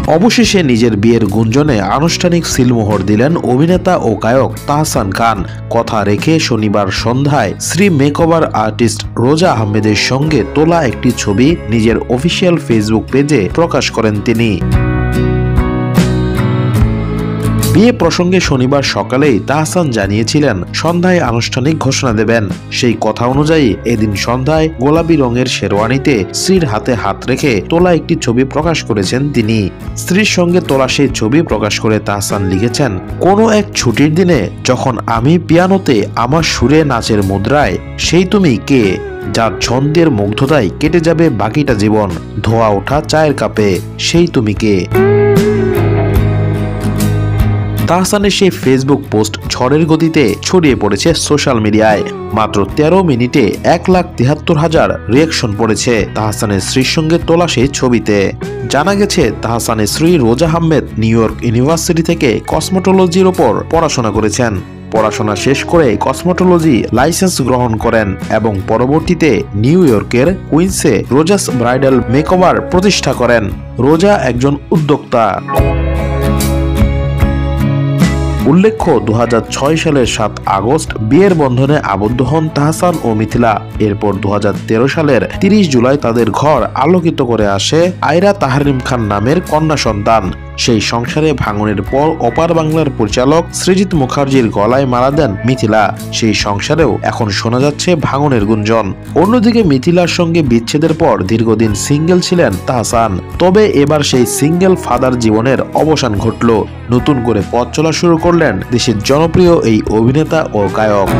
অবশেষে নিজের বিয়ের গুঞ্জনে আনুষ্ঠানিক সিলমোহর দিলেন অভিনেতা ও গায়ক তাহসান খান। কথা রেখে শনিবার সন্ধ্যায় শ্রী মেকওভার আর্টিস্ট রোজা আহমেদের সঙ্গে তোলা একটি ছবি নিজের অফিসিয়াল ফেসবুক পেজে প্রকাশ করেন তিনি। বিয়ে প্রসঙ্গে শনিবার সকালেই তাহসান জানিয়েছিলেন সন্ধ্যায় আনুষ্ঠানিক ঘোষণা দেবেন। সেই কথা অনুযায়ী এদিন সন্ধ্যায় গোলাপি রঙের শেরওয়ানিতে স্ত্রীর হাতে হাত রেখে তোলা একটি ছবি প্রকাশ করেছেন তিনি। স্ত্রীর সঙ্গে তোলা সেই ছবি প্রকাশ করে তাহসান লিখেছেন, কোনো এক ছুটির দিনে যখন আমি পিয়ানোতে আমার সুরে নাচের মুদ্রায় সেই তুমি কে, যার ছন্দের মুগ্ধতায় কেটে যাবে বাকিটা জীবন, ধোয়া ওঠা চায়ের কাপে সেই তুমি কে। তাহসানের সেই ফেসবুক পোস্ট ঝড়ের গতিতে ছড়িয়ে পড়েছে সোশ্যাল মিডিয়ায়। মাত্র 13 মিনিটে 1,73,000 রিয়াকশন পড়েছে তাহসানের স্ত্রীর সঙ্গে তোলা সেই ছবিতে। জানা গেছে তাহসানের স্ত্রী রোজা আহমেদ নিউ ইয়র্ক ইউনিভার্সিটি থেকে কসমোটোলজির ওপর পড়াশোনা করেছেন। পড়াশোনা শেষ করে কসমোটোলজি লাইসেন্স গ্রহণ করেন এবং পরবর্তীতে নিউ ইয়র্কের কুইন্সে রোজাস ব্রাইডাল মেকওভার প্রতিষ্ঠা করেন। রোজা একজন উদ্যোক্তা। উল্লেখ্য 2006 সালের 7 আগস্ট বিয়ের বন্ধনে আবদ্ধ হন তাহসান ও মিথিলা। এরপর 2013 সালের 30 জুলাই তাদের ঘর আলোকিত করে আসে আয়রা তাহরিম খান নামের কন্যা সন্তান। সেই সংসারে ভাঙনের পর ওপার বাংলার পরিচালক সৃজিত মুখার্জির গলায় মালা দেন মিথিলা। সেই সংসারেও এখন শোনা যাচ্ছে ভাঙনের গুঞ্জন। অন্যদিকে মিথিলার সঙ্গে বিচ্ছেদের পর দীর্ঘদিন সিঙ্গেল ছিলেন তাহসান। তবে এবার সেই সিঙ্গেল ফাদার জীবনের অবসান ঘটল। নতুন করে পথ চলা শুরু করলেন দেশের জনপ্রিয় এই অভিনেতা ও গায়ক।